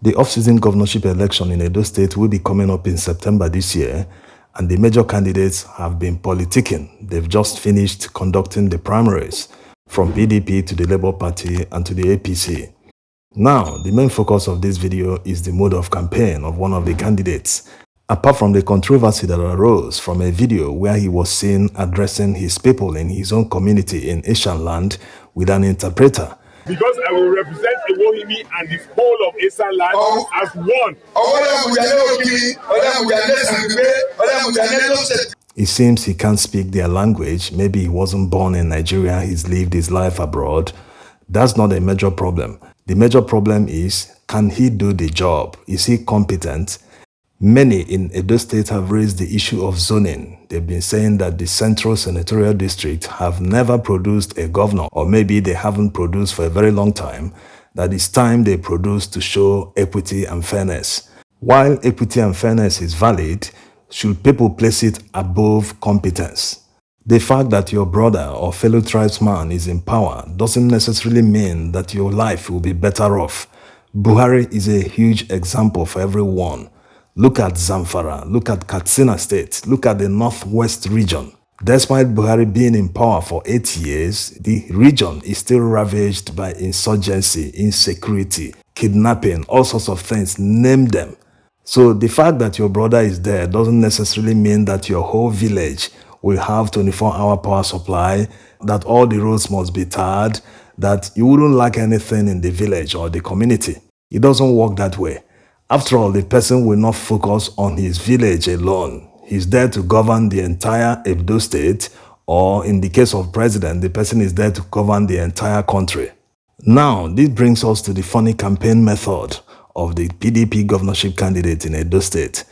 The off-season governorship election in Edo State will be coming up in September this year, and the major candidates have been politicking. They've just finished conducting the primaries from PDP to the Labour Party and to the APC. Now, the main focus of this video is the mode of campaign of one of the candidates. Apart from the controversy that arose from a video where he was seen addressing his people in his own community in Asian land with an interpreter. Because I will represent Ewohimi and the whole of Asian land as one. It seems he can't speak their language. Maybe he wasn't born in Nigeria, he's lived his life abroad. That's not a major problem. The major problem is, can he do the job? Is he competent? Many in Edo State have raised the issue of zoning. They've been saying that the Central Senatorial District have never produced a governor, or maybe they haven't produced for a very long time, that it's time they produce to show equity and fairness. While equity and fairness is valid, should people place it above competence? The fact that your brother or fellow tribesman is in power doesn't necessarily mean that your life will be better off. Buhari is a huge example for everyone. Look at Zamfara, look at Katsina State, look at the Northwest region. Despite Buhari being in power for 8 years, the region is still ravaged by insurgency, insecurity, kidnapping, all sorts of things, name them. So the fact that your brother is there doesn't necessarily mean that your whole village will have 24-hour power supply, that all the roads must be tarred, that you wouldn't lack anything in the village or the community. It doesn't work that way. After all, the person will not focus on his village alone. He's there to govern the entire Edo State, or in the case of president, the person is there to govern the entire country. Now, this brings us to the funny campaign method of the PDP governorship candidate in Edo State.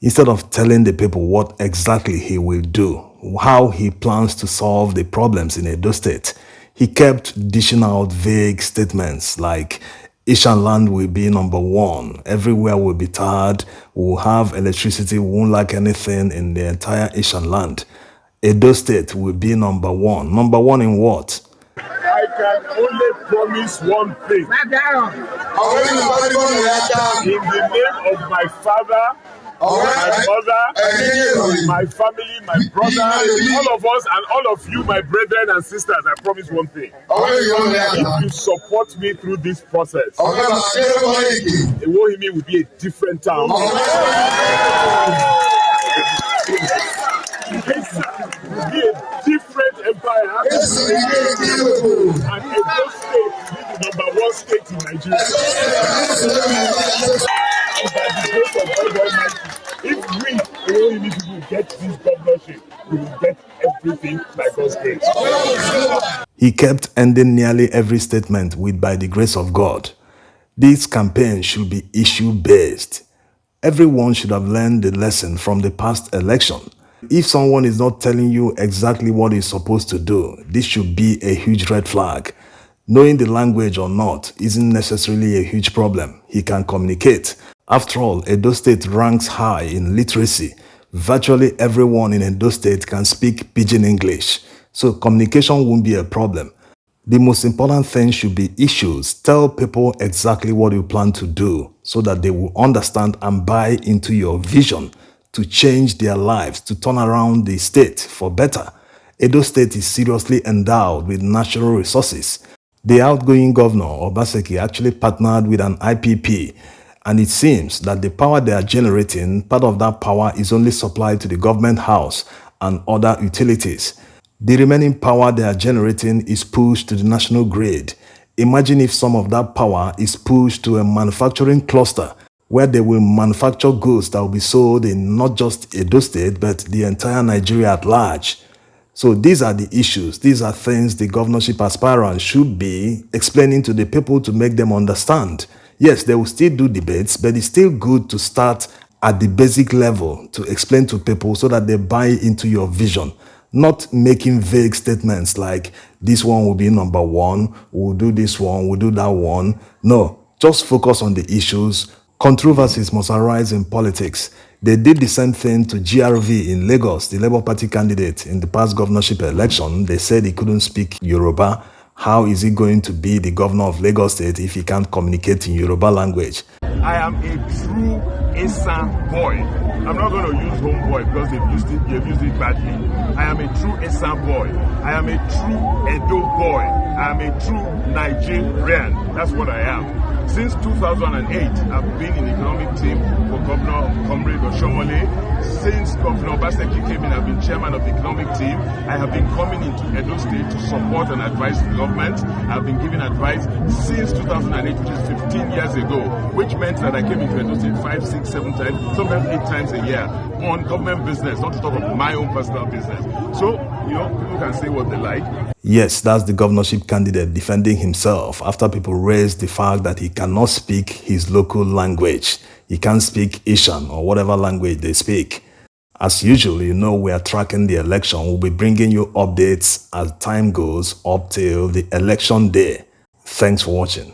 Instead of telling the people what exactly he will do, how he plans to solve the problems in Edo State, he kept dishing out vague statements like, Asian land will be number one, everywhere will be tarred, we'll have electricity, we won't lack anything in the entire Asian land. Edo State will be number one. Number one in what? I can only promise one thing. In the name of my father, my mother, my family, my brother, all of us and all of you, my brethren and sisters, I promise one thing. If you support me through this process, Ewohimi will be a different town. It will be a different empire. And Edo State will be the #1 state in Nigeria. And by the grace of God Almighty, if we Ewohimi people get this governorship, we will get everything by God's grace. He kept ending nearly every statement with "by the grace of God." This campaign should be issue-based. Everyone should have learned the lesson from the past election. If someone is not telling you exactly what he's supposed to do, this should be a huge red flag. Knowing the language or not isn't necessarily a huge problem. He can communicate. After all, Edo State ranks high in literacy. Virtually everyone in Edo State can speak Pidgin English, so communication won't be a problem. The most important thing should be issues. Tell people exactly what you plan to do so that they will understand and buy into your vision to change their lives, to turn around the state for better. Edo State is seriously endowed with natural resources. The outgoing governor, Obaseki, actually partnered with an IPP, and it seems that the power they are generating, part of that power is only supplied to the government house and other utilities. The remaining power they are generating is pushed to the national grid. Imagine if some of that power is pushed to a manufacturing cluster where they will manufacture goods that will be sold in not just Edo State, but the entire Nigeria at large. So these are the issues. These are things the governorship aspirants should be explaining to the people to make them understand. Yes, they will still do debates, but it's still good to start at the basic level to explain to people so that they buy into your vision. Not making vague statements like, this one will be number one, we'll do this one, we'll do that one. No, just focus on the issues. Controversies must arise in politics. They did the same thing to GRV in Lagos, the Labour Party candidate in the past governorship election. They said he couldn't speak Yoruba. How is he going to be the governor of Lagos State if he can't communicate in Yoruba language? I am a true Esan boy. I'm not going to use homeboy because they've used it badly. I am a true Esan boy. I am a true Edo boy. I am a true Nigerian. That's what I am. Since 2008, I've been in the economic team for Governor Comrade Oshomole. Since Governor Obaseki came in, I've been chairman of the economic team. I have been coming into Edo State to support and advise the government. I've been giving advice since 2008, which is 15 years ago, which meant that I came into Edo State 5, 6, 7 times, sometimes 8 times a year on government business, not to talk of my own personal business. So, people can say what they like. Yes, that's the governorship candidate defending himself after people raised the fact that he cannot speak his local language. He can't speak Ishan or whatever language they speak. As usual, we are tracking the election. We'll be bringing you updates as time goes up till the election day. Thanks for watching. We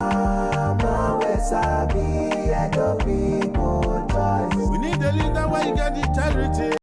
need a leader where you get integrity.